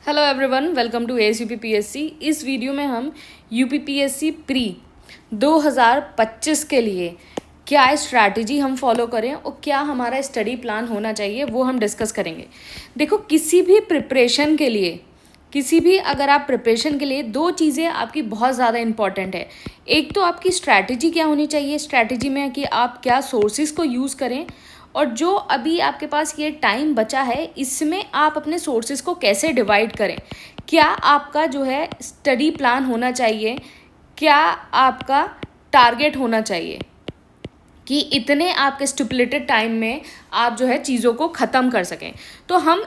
Hello everyone, welcome to ASUPPSC। इस video में हम UPPSC प्री 2025 के लिए क्या स्ट्रैटेजी हम फॉलो करें और क्या हमारा स्टडी प्लान होना चाहिए वो हम डिस्कस करेंगे। देखो, किसी भी प्रिपरेशन के लिए अगर आप प्रिपरेशन के लिए दो चीज़ें आपकी बहुत ज़्यादा इंपॉर्टेंट है। एक तो आपकी स्ट्रैटेजी क्या होनी चाहिए, स्ट्रैटेजी में कि आप क्या सोर्सेज को यूज़ करें, और जो अभी आपके पास ये टाइम बचा है इसमें आप अपने सोर्सेज को कैसे डिवाइड करें। क्या आपका जो है स्टडी प्लान होना चाहिए, क्या आपका टारगेट होना चाहिए कि इतने आपके स्टिपुलेटेड टाइम में आप जो है चीज़ों को ख़त्म कर सकें। तो हम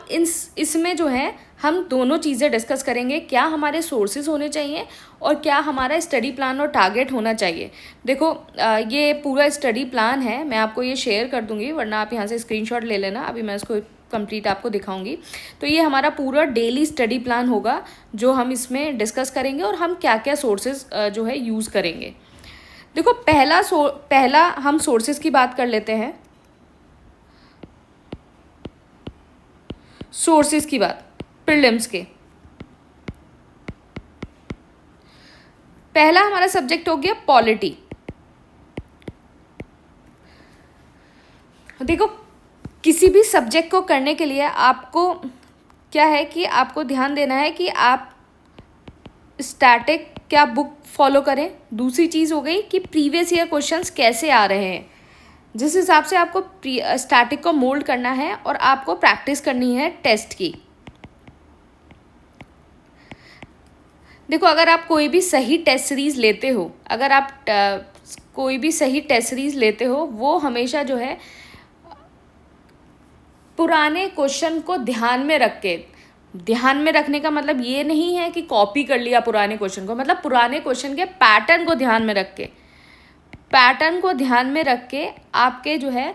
इसमें जो है हम दोनों चीज़ें डिस्कस करेंगे, क्या हमारे सोर्सेज होने चाहिए और क्या हमारा स्टडी प्लान और टारगेट होना चाहिए। देखो, ये पूरा स्टडी प्लान है, मैं आपको ये शेयर कर दूंगी, वरना आप यहाँ से स्क्रीनशॉट ले लेना। अभी मैं इसको कंप्लीट आपको दिखाऊंगी। तो ये हमारा पूरा डेली स्टडी प्लान होगा जो हम इसमें डिस्कस करेंगे और हम क्या क्या सोर्सेज जो है यूज़ करेंगे। देखो, पहला हम सोर्सेज की बात कर लेते हैं। सोर्सेज की बात प्रीलिम्स के, पहला हमारा सब्जेक्ट हो गया पॉलिटी। देखो, किसी भी सब्जेक्ट को करने के लिए आपको क्या है कि आपको ध्यान देना है कि आप स्टैटिक क्या बुक फॉलो करें। दूसरी चीज़ हो गई कि प्रीवियस ईयर क्वेश्चंस कैसे आ रहे हैं, जिस हिसाब से आपको स्टैटिक को मोल्ड करना है और आपको प्रैक्टिस करनी है टेस्ट की। देखो, अगर आप कोई भी सही टेस्ट सीरीज लेते हो, कोई भी सही टेस्ट सीरीज लेते हो, वो हमेशा जो है पुराने क्वेश्चन को ध्यान में रखने का मतलब ये नहीं है कि कॉपी कर लिया पुराने क्वेश्चन को, मतलब पुराने क्वेश्चन के पैटर्न को ध्यान में रख के आपके जो है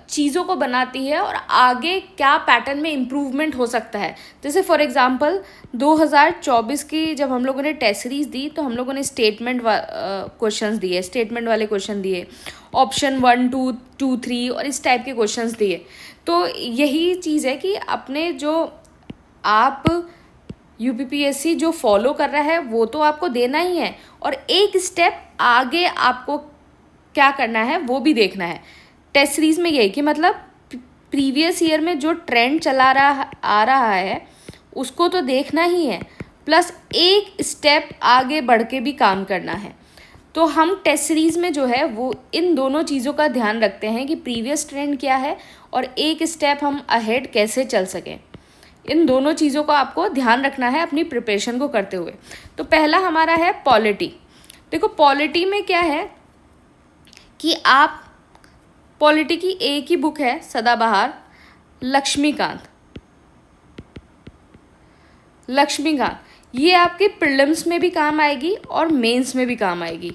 चीज़ों को बनाती है और आगे क्या पैटर्न में इम्प्रूवमेंट हो सकता है। जैसे फॉर एग्जांपल 2024 की जब हम लोगों ने टेस्ट सीरीज दी तो हम लोगों ने स्टेटमेंट वाले क्वेश्चन दिए, ऑप्शन 1, 2, 2, 3 और इस टाइप के क्वेश्चंस दिए। तो यही चीज़ है कि अपने जो आप UPPSC जो फॉलो कर रहा है वो तो आपको देना ही है, और एक स्टेप आगे आपको क्या करना है वो भी देखना है। टेस्ट सीरीज में यही कि मतलब प्रीवियस ईयर में जो ट्रेंड आ रहा है उसको तो देखना ही है, प्लस एक स्टेप आगे बढ़ के भी काम करना है। तो हम टेस्ट सीरीज में जो है वो इन दोनों चीज़ों का ध्यान रखते हैं कि प्रीवियस ट्रेंड क्या है और एक स्टेप हम अहेड कैसे चल सकें। इन दोनों चीज़ों को आपको ध्यान रखना है अपनी प्रिपरेशन को करते हुए। तो पहला हमारा है पॉलिटी। देखो, पॉलिटी में क्या है कि आप पॉलिटी की एक ही बुक है सदाबहार, लक्ष्मीकांत। ये आपके प्रीलिम्स में भी काम आएगी और मेंस में भी काम आएगी।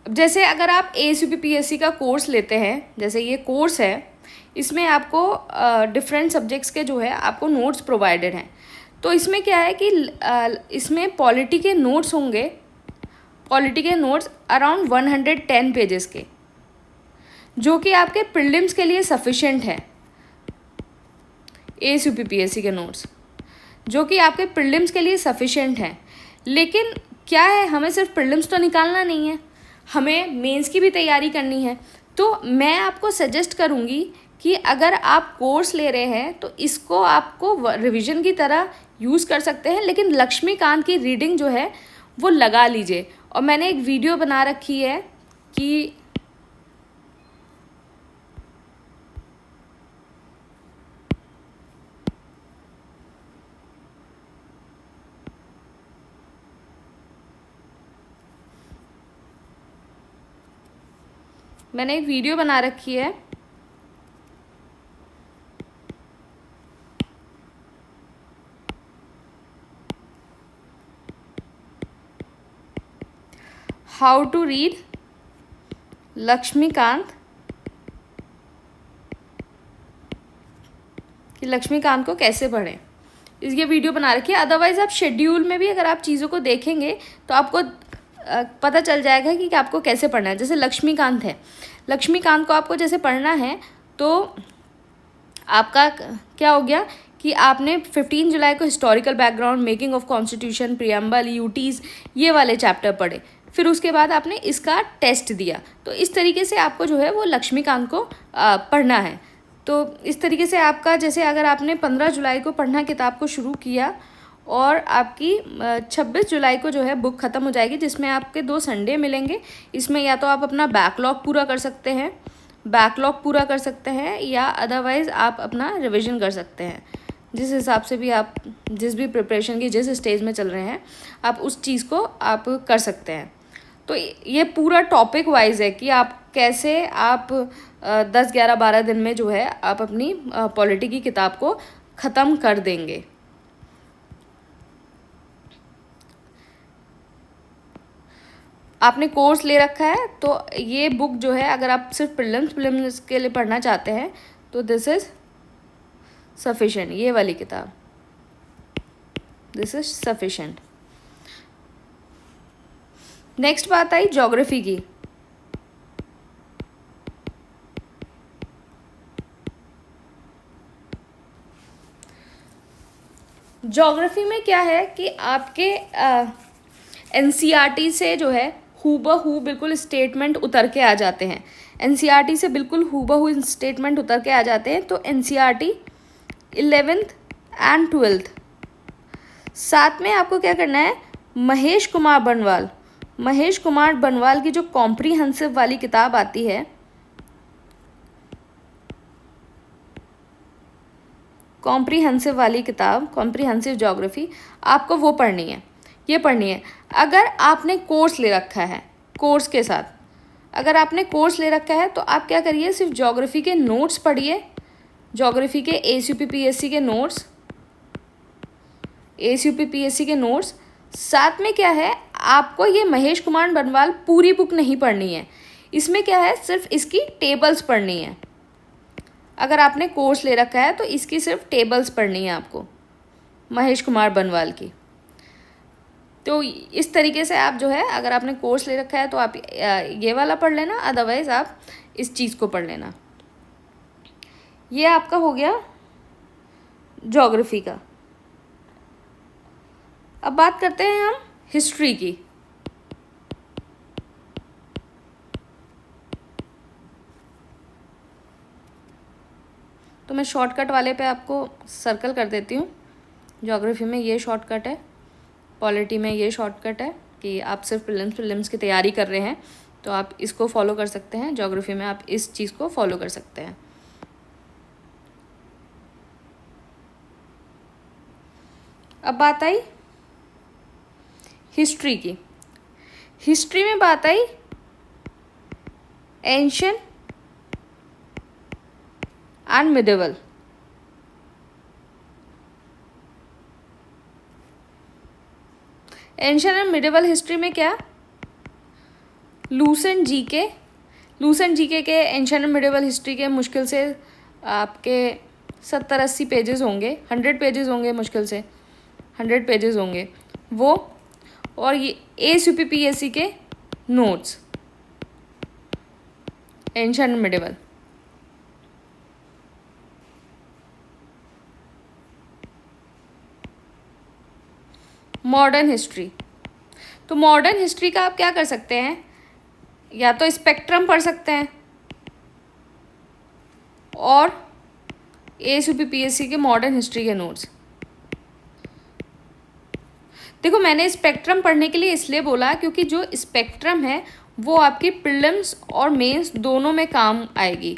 जैसे अगर आप ASUPPSC का कोर्स लेते हैं, जैसे ये कोर्स है, इसमें आपको डिफरेंट सब्जेक्ट्स के जो है आपको नोट्स प्रोवाइडेड हैं। तो इसमें क्या है कि इसमें पॉलिटी के नोट्स होंगे, अराउंड 110 पेजेस के, जो कि आपके प्रीलिम्स के लिए सफिशिएंट है। ASUPPSC के नोट्स जो कि आपके प्रीलिम्स के लिए सफिशिएंट है। लेकिन क्या है, हमें सिर्फ प्रीलिम्स तो निकालना नहीं है, हमें मेंस की भी तैयारी करनी है। तो मैं आपको सजेस्ट करूँगी कि अगर आप कोर्स ले रहे हैं तो इसको आपको रिवीजन की तरह यूज़ कर सकते हैं, लेकिन लक्ष्मीकांत की रीडिंग जो है वो लगा लीजिए। और मैंने एक वीडियो बना रखी है कि हाउ टू रीड लक्ष्मीकांत, कि लक्ष्मीकांत को कैसे पढ़ें, ये वीडियो बना रखी है। अदरवाइज़ आप शेड्यूल में भी अगर आप चीज़ों को देखेंगे तो आपको पता चल जाएगा कि आपको कैसे पढ़ना है। जैसे लक्ष्मीकांत है, लक्ष्मीकांत को आपको जैसे पढ़ना है तो आपका क्या हो गया कि आपने 15 जुलाई को historical background, making of constitution, preamble, UTs, ये वाले चैप्टर पढ़े। फिर उसके बाद आपने इसका टेस्ट दिया। तो इस तरीके से आपको जो है वो लक्ष्मीकांत को पढ़ना है। तो इस तरीके से आपका, जैसे अगर आपने 15 जुलाई को पढ़ना किताब को शुरू किया और आपकी 26 जुलाई को जो है बुक ख़त्म हो जाएगी, जिसमें आपके 2 संडे मिलेंगे। इसमें या तो आप अपना बैकलॉग पूरा कर सकते हैं या अदरवाइज़ आप अपना रिवीजन कर सकते हैं। जिस हिसाब से भी आप जिस भी प्रिपरेशन की जिस स्टेज में चल रहे हैं, आप उस चीज़ को आप कर सकते हैं। तो ये पूरा टॉपिक वाइज है कि आप कैसे आप 10, 11, 12 दिन में जो है आप अपनी पॉलिटी की किताब को ख़त्म कर देंगे। आपने कोर्स ले रखा है तो ये बुक जो है, अगर आप सिर्फ प्रीलिम्स के लिए पढ़ना चाहते हैं तो दिस इज़ सफिशेंट। ये वाली किताब, दिस इज सफिशेंट। नेक्स्ट बात आई ज्योग्राफी की। ज्योग्राफी में क्या है कि आपके एनसीईआरटी से जो है हूबहू बिल्कुल स्टेटमेंट उतर के आ जाते हैं। एनसीईआरटी से बिल्कुल हूबहू स्टेटमेंट उतर के आ जाते हैं। तो एनसीईआरटी 11th एंड 12th, साथ में आपको क्या करना है, महेश कुमार बनवाल की जो कॉम्प्रीहेंसिव वाली किताब आती है, कॉम्प्रीहेंसिव ज्योग्राफी, आपको वो पढ़नी है, ये पढ़नी है। अगर आपने कोर्स ले रखा है, कोर्स के साथ अगर आपने कोर्स ले रखा है तो आप क्या करिए, सिर्फ ज्योग्राफी के नोट्स पढ़िए, ज्योग्राफी के एसयूपीपीएससी के नोट्स। साथ में क्या है, आपको ये महेश कुमार बनवाल पूरी बुक नहीं पढ़नी है। इसमें क्या है, सिर्फ इसकी टेबल्स पढ़नी है। अगर आपने कोर्स ले रखा है तो इसकी सिर्फ टेबल्स पढ़नी है आपको, महेश कुमार बनवाल की। तो इस तरीके से आप जो है, अगर आपने कोर्स ले रखा है तो आप ये वाला पढ़ लेना, अदरवाइज़ आप इस चीज़ को पढ़ लेना। ये आपका हो गया ज्योग्राफी का। अब बात करते हैं हम हिस्ट्री की। तो मैं शॉर्टकट वाले पे आपको सर्कल कर देती हूँ। ज्योग्राफी में ये शॉर्टकट है, पॉलिटी में ये शॉर्टकट है कि आप सिर्फ प्रीलिम्स की तैयारी कर रहे हैं तो आप इसको फॉलो कर सकते हैं। ज्योग्राफी में आप इस चीज़ को फॉलो कर सकते हैं। अब बात आई हिस्ट्री की। हिस्ट्री में बात आई ancient and medieval. Ancient and medieval history में क्या, लूसेंट जीके के एंशिएंट एंड मिडिवल हिस्ट्री के मुश्किल से आपके 70-80 पेजेस होंगे, 100 पेजेस होंगे, मुश्किल से 100 पेजेस होंगे वो। और ये एसयूपीपीएससी के notes, ancient and medieval. Modern history, तो मॉडर्न हिस्ट्री का आप क्या कर सकते हैं, या तो स्पेक्ट्रम पढ़ सकते हैं और एसयूपीपीएससी के मॉडर्न हिस्ट्री के नोट्स। देखो, मैंने स्पेक्ट्रम पढ़ने के लिए इसलिए बोला क्योंकि जो स्पेक्ट्रम है वो आपकी प्रीलिम्स और मेंस दोनों में काम आएगी।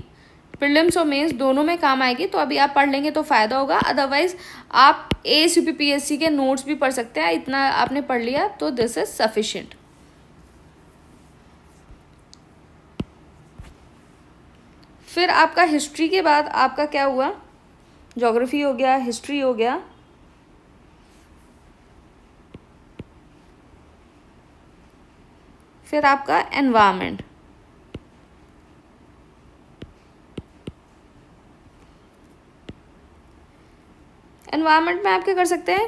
तो अभी आप पढ़ लेंगे तो फ़ायदा होगा, अदरवाइज आप एसयूपीपीएससी के नोट्स भी पढ़ सकते हैं। इतना आपने पढ़ लिया तो दिस इज सफिशिएंट। फिर आपका हिस्ट्री के बाद आपका क्या हुआ, ज्योग्राफी हो गया, हिस्ट्री हो गया, फिर आपका एनवायरनमेंट। एनवायरनमेंट में आप क्या कर सकते हैं,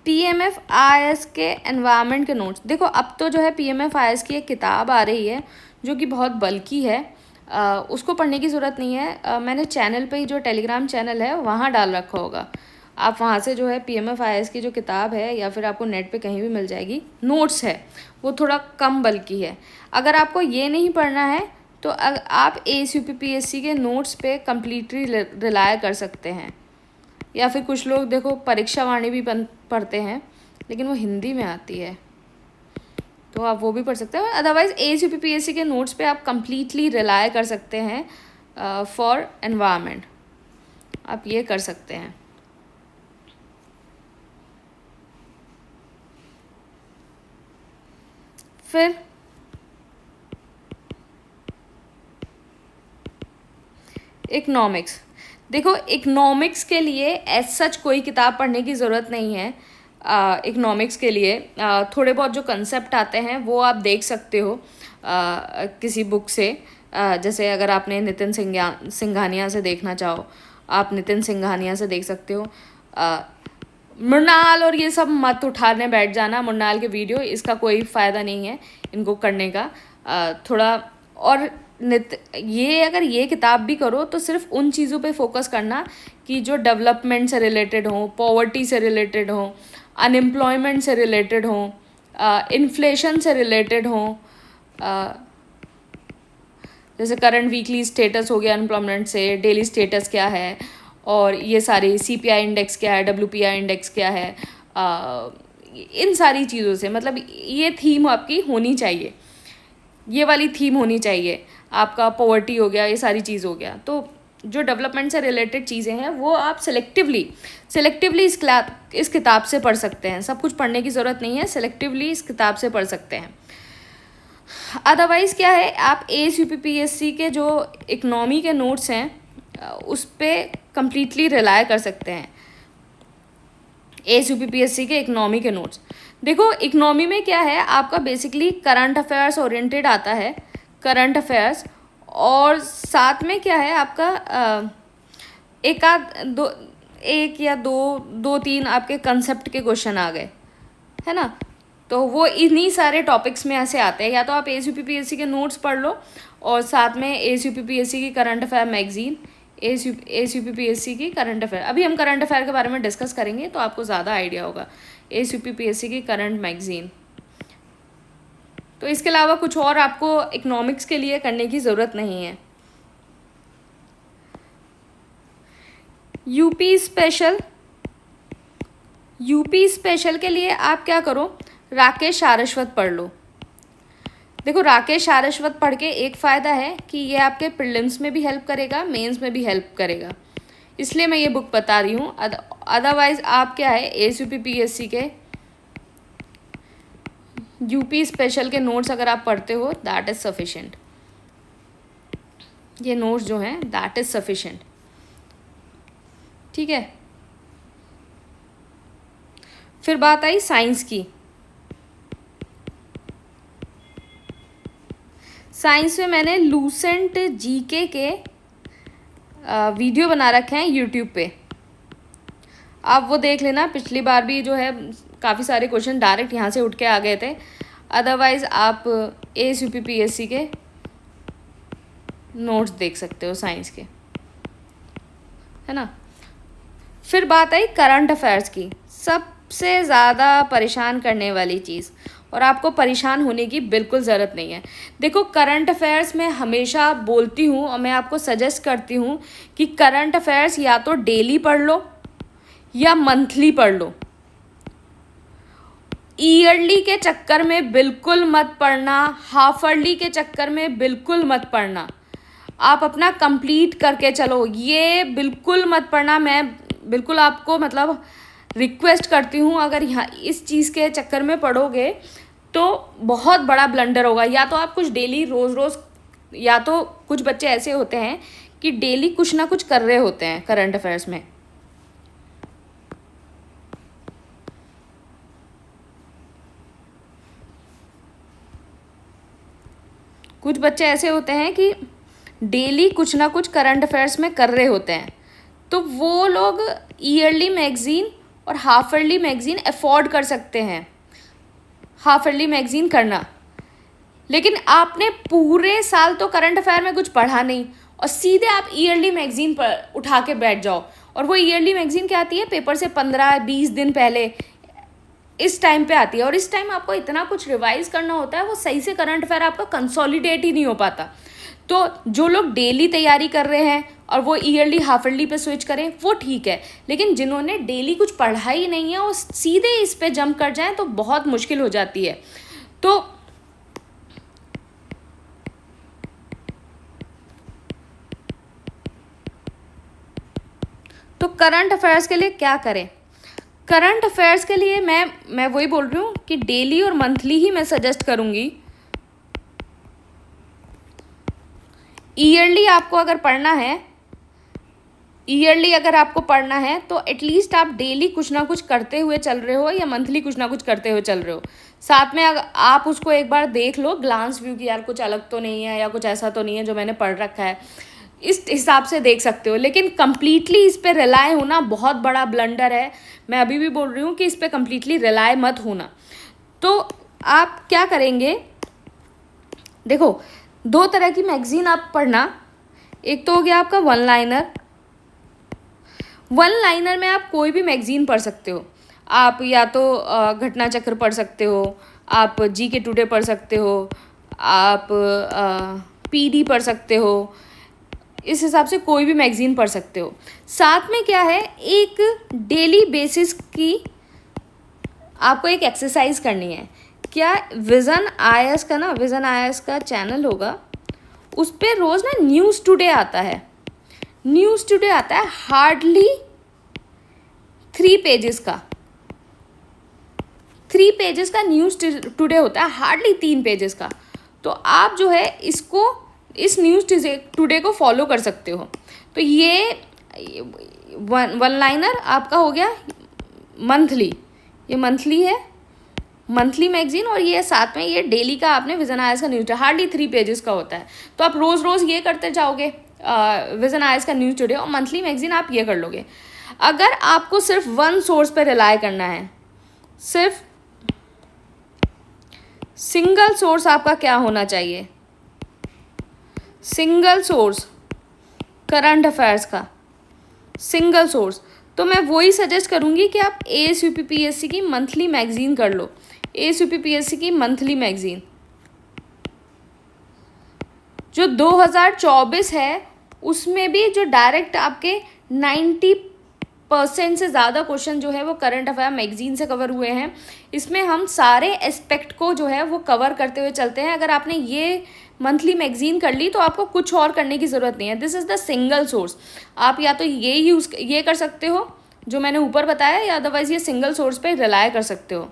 PMFIS के एनवायरनमेंट के नोट्स। देखो, अब तो जो है PMFIS की एक किताब आ रही है जो कि बहुत बल्कि है, उसको पढ़ने की ज़रूरत नहीं है। मैंने चैनल पे ही, जो टेलीग्राम चैनल है वहाँ डाल रखा होगा, आप वहाँ से जो है PMFIS की जो किताब है या फिर आपको नेट पे कहीं भी मिल जाएगी, नोट्स है वो थोड़ा कम बल्कि है। अगर आपको ये नहीं पढ़ना है तो आप ASUPPSC के नोट्स पे कम्प्लीटली रिलाय कर सकते हैं। या फिर कुछ लोग देखो परीक्षा वाणी भी पढ़ते हैं लेकिन वो हिंदी में आती है, तो आप वो भी पढ़ सकते हैं। अदरवाइज़ ASUPPSC के नोट्स पे आप कम्प्लीटली रिलाय कर सकते हैं फॉर एनवायरनमेंट, आप ये कर सकते हैं। फिर इकोनॉमिक्स, देखो इकोनॉमिक्स के लिए एज सच कोई किताब पढ़ने की ज़रूरत नहीं है। इकोनॉमिक्स के लिए थोड़े बहुत जो कंसेप्ट आते हैं वो आप देख सकते हो किसी बुक से। जैसे अगर आपने नितिन सिंघानिया से देखना चाहो, आप नितिन सिंघानिया से देख सकते हो। मृणाल और ये सब मत उठाने बैठ जाना, मृणाल के वीडियो, इसका कोई फ़ायदा नहीं है इनको करने का। थोड़ा और ये अगर ये किताब भी करो तो सिर्फ उन चीज़ों पे फोकस करना कि जो डेवलपमेंट से रिलेटेड हो, पॉवर्टी से रिलेटेड हो, अनएम्प्लॉयमेंट से रिलेटेड हो, इन्फ्लेशन से रिलेटेड हो। जैसे करंट वीकली स्टेटस हो गया अनएम्प्लॉयमेंट से, डेली स्टेटस क्या है, और ये सारी CPI इंडेक्स क्या है, WPI इंडेक्स क्या है, इन सारी चीज़ों से मतलब ये थीम आपकी होनी चाहिए, ये वाली थीम होनी चाहिए। आपका पॉवर्टी हो गया, ये सारी चीज़ हो गया। तो जो डेवलपमेंट से रिलेटेड चीज़ें हैं वो आप सेलेक्टिवली इस किताब से पढ़ सकते हैं। सब कुछ पढ़ने की ज़रूरत नहीं है, सेलेक्टिवली इस किताब से पढ़ सकते हैं। अदरवाइज़ क्या है, आप ASUPPSC के जो इकनॉमी के नोट्स हैं उस पर कम्प्लीटली रिलाय कर सकते हैं। ASUPPSC के इकनॉमी के नोट्स, देखो इकनॉमी में क्या है, आपका बेसिकली करंट अफेयर्स ओरिएंटेड आता है, करंट अफेयर्स, और साथ में क्या है आपका एक या दो तीन आपके कंसेप्ट के क्वेश्चन आ गए, है ना। तो वो इन्हीं सारे टॉपिक्स में ऐसे आते हैं। या तो आप ASUPPSC के नोट्स पढ़ लो और साथ में ASUPPSC की करंट अफेयर मैगजीन, ASUPPSC की करंट अफेयर, अभी हम करंट अफेयर के बारे में डिस्कस करेंगे तो आपको ज़्यादा आइडिया होगा। ASUPPSC की करंट मैगजीन, तो इसके अलावा कुछ और आपको इकोनॉमिक्स के लिए करने की ज़रूरत नहीं है। यूपी स्पेशल के लिए आप क्या करो, राकेश सारस्वत पढ़ लो। देखो राकेश सारस्वत पढ़ के एक फ़ायदा है कि ये आपके प्रीलिम्स में भी हेल्प करेगा, मेंस में भी हेल्प करेगा, इसलिए मैं ये बुक बता रही हूँ। अदरवाइज़ आप क्या है, ASUPPSC के यूपी स्पेशल के नोट्स अगर आप पढ़ते हो दैट इज़ सफिशेंट। ये नोट्स जो हैं दैट इज़ सफिशेंट, ठीक है। फिर बात आई साइंस की। साइंस में मैंने लूसेंट GK के वीडियो बना रखे हैं यूट्यूब पे, आप वो देख लेना। पिछली बार भी जो है काफ़ी सारे क्वेश्चन डायरेक्ट यहाँ से उठ के आ गए थे। अदरवाइज़ आप ASUPPSC के नोट्स देख सकते हो साइंस के, है ना। फिर बात आई करंट अफेयर्स की, सबसे ज़्यादा परेशान करने वाली चीज़, और आपको परेशान होने की बिल्कुल ज़रूरत नहीं है। देखो करंट अफेयर्स में हमेशा बोलती हूँ और मैं आपको सजेस्ट करती हूँ कि करंट अफेयर्स या तो डेली पढ़ लो या मंथली पढ़ लो। ईयरली के चक्कर में बिल्कुल मत पढ़ना, हाफ ईयरली के चक्कर में बिल्कुल मत पढ़ना। आप अपना कंप्लीट करके चलो, ये बिल्कुल मत पढ़ना। मैं बिल्कुल आपको मतलब रिक्वेस्ट करती हूँ, अगर यहाँ इस चीज़ के चक्कर में पढ़ोगे तो बहुत बड़ा ब्लंडर होगा। या तो आप कुछ डेली रोज़ या तो कुछ बच्चे ऐसे होते हैं कि डेली कुछ ना कुछ कर रहे होते हैं करंट अफेयर्स में, कुछ बच्चे ऐसे होते हैं कि डेली कुछ ना कुछ करंट अफेयर्स में कर रहे होते हैं, तो वो लोग ईयरली मैगज़ीन और हाफ ईयरली मैगज़ीन अफोर्ड कर सकते हैं, हाफ ईयरली मैगज़ीन करना। लेकिन आपने पूरे साल तो करंट अफेयर में कुछ पढ़ा नहीं और सीधे आप ईयरली मैगजीन पर उठा के बैठ जाओ। और वो ईयरली मैगजीन क्या आती है, पेपर से 15-20 दिन पहले इस टाइम पे आती है। और इस टाइम आपको इतना कुछ रिवाइज करना होता है, वो सही से करंट अफेयर आपका कंसोलिडेट ही नहीं हो पाता। तो जो लोग डेली तैयारी कर रहे हैं और वो ईयरली हाफ ईयरली पे स्विच करें वो ठीक है, लेकिन जिन्होंने डेली कुछ पढ़ा ही नहीं है वो सीधे इस पे जंप कर जाएं तो बहुत मुश्किल हो जाती है। तो करंट अफेयर्स के लिए क्या करें? करंट अफेयर्स के लिए मैं वही बोल रही हूँ कि डेली और मंथली ही मैं सजेस्ट करूँगी। ईयरली आपको अगर पढ़ना है तो एटलीस्ट आप डेली कुछ ना कुछ करते हुए चल रहे हो या मंथली कुछ ना कुछ करते हुए चल रहे हो। साथ में अगर आप उसको एक बार देख लो ग्लांस व्यू कि यार कुछ अलग तो नहीं है या कुछ ऐसा तो नहीं है जो मैंने पढ़ रखा है, इस हिसाब से देख सकते हो। लेकिन कम्प्लीटली इस पर रिलाय होना बहुत बड़ा ब्लंडर है। मैं अभी भी बोल रही हूँ कि इस पर कम्प्लीटली रिलाय मत होना। तो आप क्या करेंगे, देखो 2 तरह की मैगज़ीन आप पढ़ना। एक तो हो गया आपका वन लाइनर में आप कोई भी मैगज़ीन पढ़ सकते हो। आप या तो घटना चक्र पढ़ सकते हो, आप जीके टुडे पढ़ सकते हो, आप पीडी पढ़ सकते हो। इस हिसाब से कोई भी मैगज़ीन पढ़ सकते हो। साथ में क्या है, एक डेली बेसिस की आपको एक एक्सरसाइज करनी है। क्या विज़न आईएएस का चैनल होगा, उस पर रोज़ ना न्यूज़ टुडे आता है। हार्डली 3 पेजेस का न्यूज़ टुडे होता है, हार्डली 3 पेजेस का। तो आप जो है इस न्यूज़ टुडे को फॉलो कर सकते हो। तो ये वन लाइनर आपका हो गया मंथली, ये मंथली है, मंथली मैगजीन। और ये साथ में ये डेली का आपने विजन आयस का न्यूज़ हार्डली 3 पेजेस का होता है। तो आप रोज़ ये करते जाओगे, विजन आयस का न्यूज़ टुडे और मंथली मैगजीन आप ये कर लोगे। अगर आपको सिर्फ वन सोर्स पर रिलाय करना है, सिर्फ सिंगल सोर्स आपका क्या होना चाहिए, सिंगल सोर्स करंट अफेयर्स का सिंगल सोर्स, तो मैं वही सजेस्ट करूँगी कि आप एएसयूपीपीएससी की मंथली मैगजीन कर लो। एएसयूपीपीएससी की मंथली मैगजीन जो 2024 है, उसमें भी जो डायरेक्ट आपके 90% से ज़्यादा क्वेश्चन जो है वो करंट अफेयर मैगजीन से कवर हुए हैं। इसमें हम सारे एस्पेक्ट को जो है वो कवर करते हुए चलते हैं। अगर आपने ये मंथली मैगजीन कर ली तो आपको कुछ और करने की ज़रूरत नहीं है। This is the single source. आप या तो ये कर सकते हो जो मैंने ऊपर बताया, या अदरवाइज़ ये सिंगल सोर्स पे रिलाय कर सकते हो।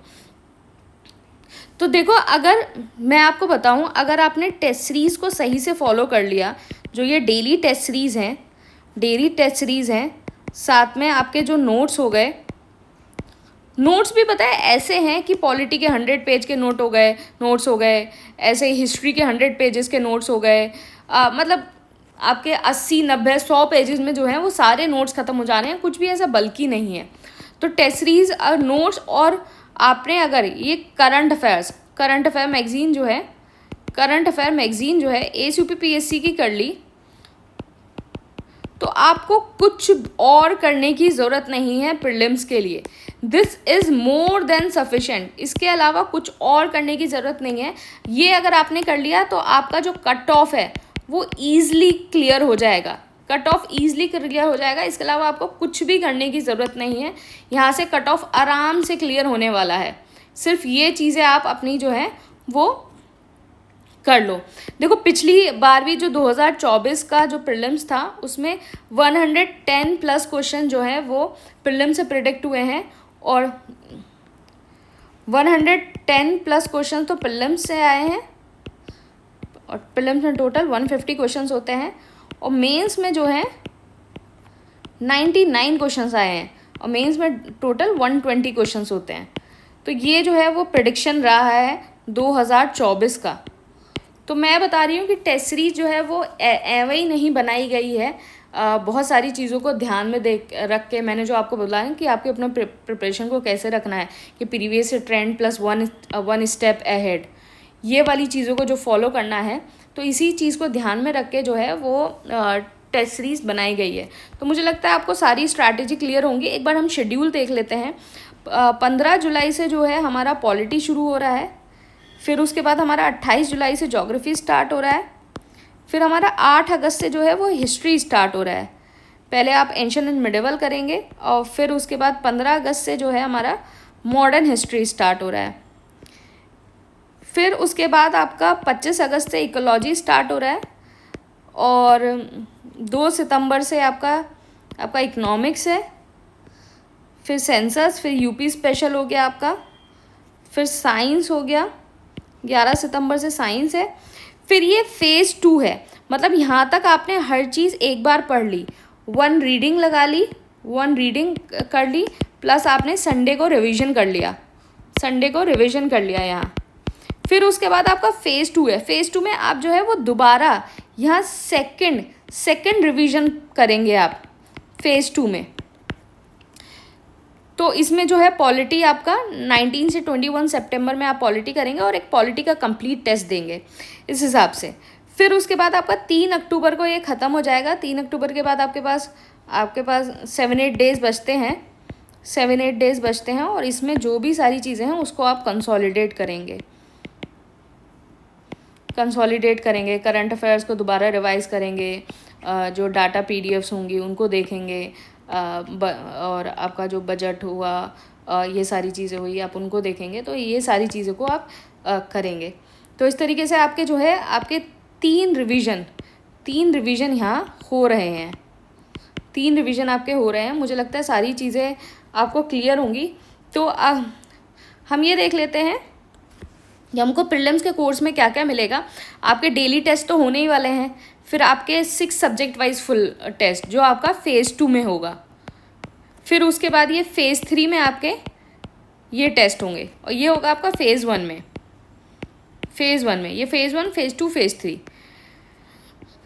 तो देखो, अगर मैं आपको बताऊं, अगर आपने टेस्ट सीरीज़ को सही से फॉलो कर लिया, जो ये डेली टेस्ट सीरीज़ हैं, साथ में आपके जो नोट्स हो गए, नोट्स भी पता है ऐसे हैं कि पॉलिटी के 100 पेज के नोट्स हो गए, ऐसे हिस्ट्री के 100 पेजेस के नोट्स हो गए। मतलब आपके 80, 90, 100 पेजेस में जो है वो सारे नोट्स ख़त्म हो जा रहे हैं। कुछ भी ऐसा बल्कि नहीं है। तो टेस्ट सीरीज़ नोट्स, और आपने अगर ये करंट अफेयर मैगजीन जो है एएसयूपीपीएससी की कर ली, तो आपको कुछ और करने की ज़रूरत नहीं है प्रीलिम्स के लिए। This is more than sufficient. इसके अलावा कुछ और करने की ज़रूरत नहीं है। ये अगर आपने कर लिया तो आपका जो कट ऑफ है वो ईज़िली क्लियर हो जाएगा। इसके अलावा आपको कुछ भी करने की ज़रूरत नहीं है। यहाँ से कट ऑफ आराम से क्लियर होने वाला है। सिर्फ ये चीज़ें आप अपनी जो है वो कर लो। देखो, पिछली बार भी जो 2024 का जो प्रीलिम्स था उसमें 110 प्लस क्वेश्चन जो है वो प्रीलिम्स से प्रिडिक्ट हुए हैं, और 110 प्लस क्वेश्चन तो प्रीलिम्स से आए हैं, और प्रीलिम्स में टोटल 150 क्वेश्चंस होते हैं, और मेंस में जो है 99 क्वेश्चंस आए हैं, और मेंस में टोटल 120 क्वेश्चंस होते हैं। तो ये जो है वो प्रेडिक्शन रहा है 2024 का। तो मैं बता रही हूँ कि टेस्ट सीरीज जो है वो ऐवे ही नहीं बनाई गई है। बहुत सारी चीज़ों को ध्यान में रख के मैंने जो आपको बोला है कि आपके अपना प्रिपरेशन को कैसे रखना है, कि previous trend plus one step ahead, ये वाली चीज़ों को जो फॉलो करना है। तो इसी चीज़ को ध्यान में रख के जो है वो टेस्ट सीरीज़ बनाई गई है। तो मुझे लगता है आपको सारी स्ट्रैटेजी क्लियर होंगी। एक बार हम शेड्यूल देख लेते हैं। 15 जुलाई से जो है हमारा पॉलिटी शुरू हो रहा है, फिर उसके बाद हमारा 28 जुलाई से ज्योग्राफी स्टार्ट हो रहा है, फिर हमारा 8 अगस्त से जो है वो हिस्ट्री स्टार्ट हो रहा है। पहले आप एंशिएंट एंड मिडिवल करेंगे और फिर उसके बाद 15 अगस्त से जो है हमारा मॉडर्न हिस्ट्री स्टार्ट हो रहा है। फिर उसके बाद आपका 25 अगस्त से इकोलॉजी स्टार्ट हो रहा है और 2 सितंबर से आपका इकोनॉमिक्स है, फिर सेंसस, फिर यूपी स्पेशल हो गया आपका, फिर साइंस हो गया, 11 सितंबर से साइंस है। फिर ये फेज़ 2 है, मतलब यहाँ तक आपने हर चीज़ एक बार पढ़ ली, 1 रीडिंग लगा ली, 1 रीडिंग कर ली, प्लस आपने संडे को रिवीजन कर लिया यहाँ। फिर उसके बाद आपका फेज़ 2 है। फेज़ 2 में आप जो है वो दोबारा यहाँ सेकंड रिवीजन करेंगे आप फेज़ 2 में। तो इसमें जो है पॉलिटी आपका 19 से 21 सितंबर में आप पॉलिटी करेंगे और एक पॉलिटी का कंप्लीट टेस्ट देंगे इस हिसाब से। फिर उसके बाद आपका 3 अक्टूबर को ये ख़त्म हो जाएगा। 3 अक्टूबर के बाद आपके पास 7-8 डेज़ बचते हैं और इसमें जो भी सारी चीज़ें हैं उसको आप कंसोलिडेट करेंगे, करंट अफेयर्स को दोबारा रिवाइज करेंगे, जो डाटा पीडीएफ्स होंगी उनको देखेंगे, और आपका जो बजट हुआ, ये सारी चीज़ें हुई, आप उनको देखेंगे। तो ये सारी चीज़ों को आप करेंगे। तो इस तरीके से आपके जो है आपके 3 रिवीजन यहाँ हो रहे हैं। 3 रिवीजन आपके हो रहे हैं। मुझे लगता है सारी चीज़ें आपको क्लियर होंगी। तो हम ये देख लेते हैं कि हमको प्रीलिम्स के कोर्स में क्या क्या मिलेगा। आपके डेली टेस्ट तो होने ही वाले हैं, फिर आपके 6 सब्जेक्ट वाइज फुल टेस्ट जो आपका फेज़ 2 में होगा, फिर उसके बाद ये फेज़ 3 में आपके ये टेस्ट होंगे और ये होगा आपका फेज़ 1 में। ये phase 1, phase 2, phase 3।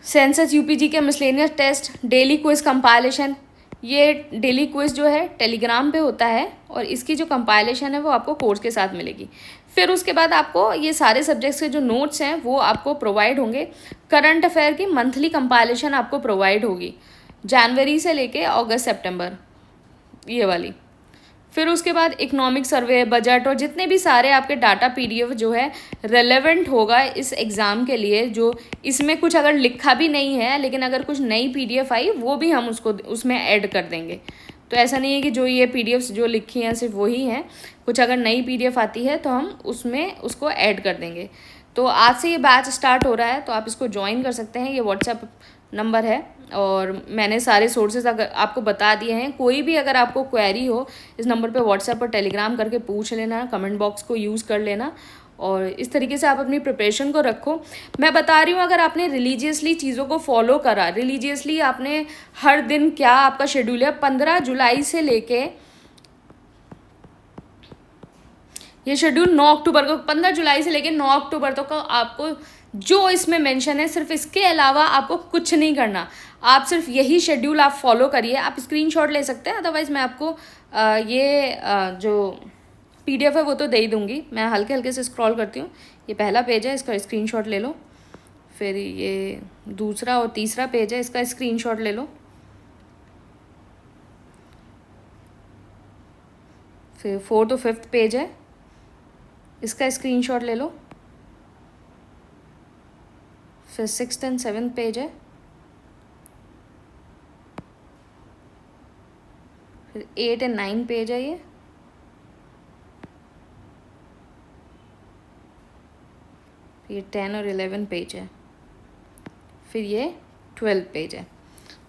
Census UPG के miscellaneous test, daily quiz compilation. ये डेली क्विज जो है टेलीग्राम पे होता है और इसकी जो कंपाइलेशन है वो आपको कोर्स के साथ मिलेगी। फिर उसके बाद आपको ये सारे सब्जेक्ट्स के जो नोट्स हैं वो आपको प्रोवाइड होंगे। करंट अफेयर की मंथली कंपाइलेशन आपको प्रोवाइड होगी जनवरी से लेके अगस्त सितंबर, ये वाली। फिर उसके बाद इकोनॉमिक सर्वे, बजट और जितने भी सारे आपके डाटा पीडीएफ जो है रेलेवेंट होगा इस एग्ज़ाम के लिए, जो इसमें कुछ अगर लिखा भी नहीं है लेकिन अगर कुछ नई पीडीएफ आई वो भी हम उसमें ऐड कर देंगे। तो ऐसा नहीं है कि जो ये पीडीएफ्स जो लिखी हैं सिर्फ वही हैं, कुछ अगर नई पीडीएफ आती है तो हम उसको ऐड कर देंगे। तो आज से ये बैच स्टार्ट हो रहा है, तो आप इसको ज्वाइन कर सकते हैं। ये व्हाट्सएप नंबर है और मैंने सारे सोर्सेज अगर आपको बता दिए हैं। कोई भी अगर आपको क्वेरी हो इस नंबर पे व्हाट्सएप पर टेलीग्राम करके पूछ लेना, कमेंट बॉक्स को यूज़ कर लेना और इस तरीके से आप अपनी प्रिपरेशन को रखो। मैं बता रही हूँ, अगर आपने रिलीजियसली चीज़ों को फॉलो करा, रिलीजियसली आपने हर दिन क्या आपका शेड्यूल है, 15 जुलाई से लेके ये शेड्यूल 9 अक्टूबर को, 15 जुलाई से लेके 9 अक्टूबर तक का आपको जो इसमें मेंशन है, सिर्फ इसके अलावा आपको कुछ नहीं करना। आप सिर्फ यही शेड्यूल आप फॉलो करिए। आप स्क्रीनशॉट ले सकते हैं, अदरवाइज़ मैं आपको जो पीडीएफ है वो तो दे ही दूँगी। मैं हल्के हल्के से स्क्रॉल करती हूँ। ये पहला पेज है, इसका स्क्रीनशॉट ले लो। फिर ये दूसरा और तीसरा पेज है, इसका स्क्रीनशॉट ले लो। फिर 4th और 5th पेज है, इसका स्क्रीनशॉट ले लो। फिर 6th and 7th पेज है, फिर 8 and 9 पेज है, ये 10 और 11 पेज है, फिर ये 12 पेज है।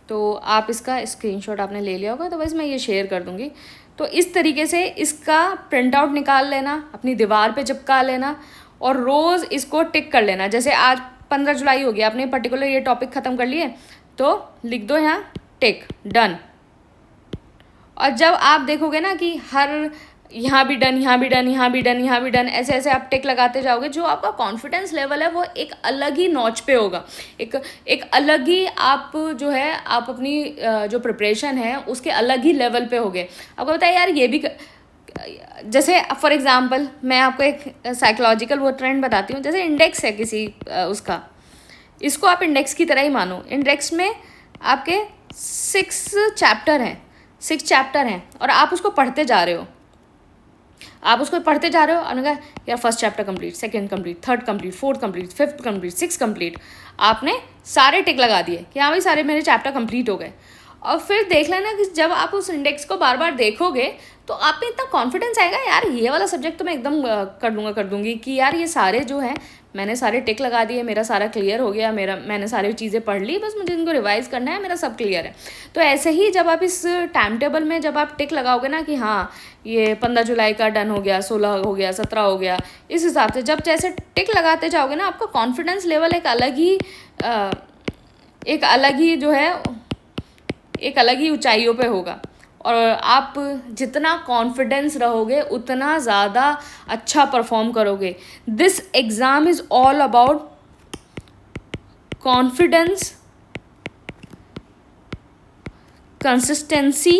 तो आप इसका स्क्रीनशॉट आपने ले लिया होगा, तो बस मैं ये शेयर कर दूँगी। तो इस तरीके से इसका प्रिंट आउट निकाल लेना, अपनी दीवार पे चिपका लेना और रोज़ इसको टिक कर लेना। जैसे आज 15 जुलाई हो गया, आपने पर्टिकुलर ये टॉपिक ख़त्म कर लिए तो लिख दो यहाँ टिक, डन। और जब आप देखोगे ना कि हर यहाँ भी डन, यहाँ भी डन, यहाँ भी डन, यहाँ भी डन, ऐसे ऐसे आप टिक लगाते जाओगे, जो आपका कॉन्फिडेंस लेवल है वो एक अलग ही नॉच पे होगा। एक अलग ही आप जो है आप अपनी जो प्रिपरेशन है उसके अलग ही लेवल पे होगे। आपको पता है यार, ये भी जैसे फॉर एग्जांपल मैं आपको एक साइकोलॉजिकल वो ट्रेंड बताती हूँ। जैसे इंडेक्स है किसी उसका, इसको आप इंडेक्स की तरह ही मानो। इंडेक्स में आपके 6 चैप्टर हैं और आप उसको पढ़ते जा रहे हो, और कहा यार first chapter complete, second complete, third complete, fourth complete, fifth complete, six complete. आपने सारे टिक लगा दिए कि हाँ भाई सारे मेरे चैप्टर कंप्लीट हो गए। और फिर देख लेना कि जब आप उस इंडेक्स को बार बार देखोगे तो आप में इतना कॉन्फिडेंस आएगा, यार ये वाला सब्जेक्ट तो मैं एकदम कर दूंगी, कि यार ये सारे जो हैं मैंने सारे टिक लगा दिए, मेरा सारा क्लियर हो गया, मैंने सारी चीज़ें पढ़ ली, बस मुझे इनको रिवाइज़ करना है, मेरा सब क्लियर है। तो ऐसे ही जब आप इस टाइम टेबल में जब आप टिक लगाओगे ना कि हाँ ये 15 जुलाई का डन हो गया, 16 हो गया, 17 हो गया, इस हिसाब से जब जैसे टिक लगाते जाओगे ना, आपका कॉन्फिडेंस लेवल एक अलग ही ऊंचाइयों पे होगा। और आप जितना कॉन्फिडेंस रहोगे उतना ज़्यादा अच्छा परफॉर्म करोगे। This exam is all about confidence, consistency,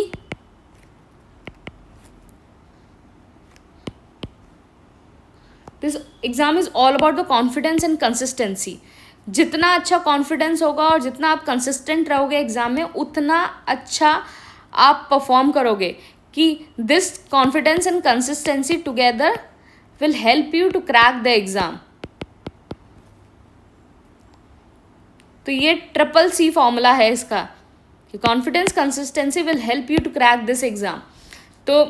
this exam is all about the confidence and consistency. जितना अच्छा कॉन्फिडेंस होगा और जितना आप कंसिस्टेंट रहोगे एग्ज़ाम में, उतना अच्छा आप परफॉर्म करोगे। कि this confidence and consistency together will help you to crack the exam. तो ये CCC फॉर्मूला है इसका कि confidence consistency will help you to crack this exam. तो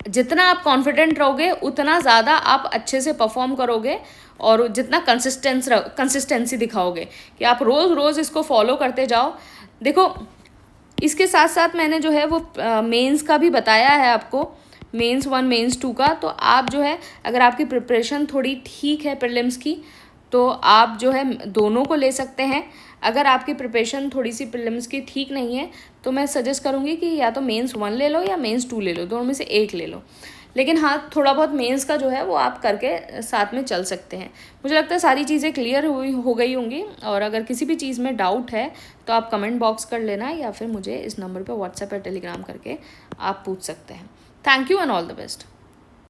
जितना आप कॉन्फिडेंट रहोगे उतना ज़्यादा आप अच्छे से परफॉर्म करोगे, और जितना कंसिस्टेंसी दिखाओगे कि आप रोज़ इसको फॉलो करते जाओ। देखो इसके साथ साथ मैंने जो है वो मेंस का भी बताया है आपको, मेंस 1 मेंस 2 का। तो आप जो है अगर आपकी प्रिपरेशन थोड़ी ठीक है प्रीलिम्स की, तो आप जो है दोनों को ले सकते हैं। अगर आपकी प्रिपरेशन थोड़ी सी प्रीलिम्स की ठीक नहीं है तो मैं सजेस्ट करूँगी कि या तो मेंस 1 ले लो या मेंस 2 ले लो, दोनों में से एक ले लो। लेकिन हाँ, थोड़ा बहुत मेंस का जो है वो आप करके साथ में चल सकते हैं। मुझे लगता है सारी चीज़ें क्लियर हो गई होंगी, और अगर किसी भी चीज़ में डाउट है तो आप कमेंट बॉक्स कर लेना, या फिर मुझे इस नंबर पर व्हाट्सएप या टेलीग्राम करके आप पूछ सकते हैं। Thank you and all the best.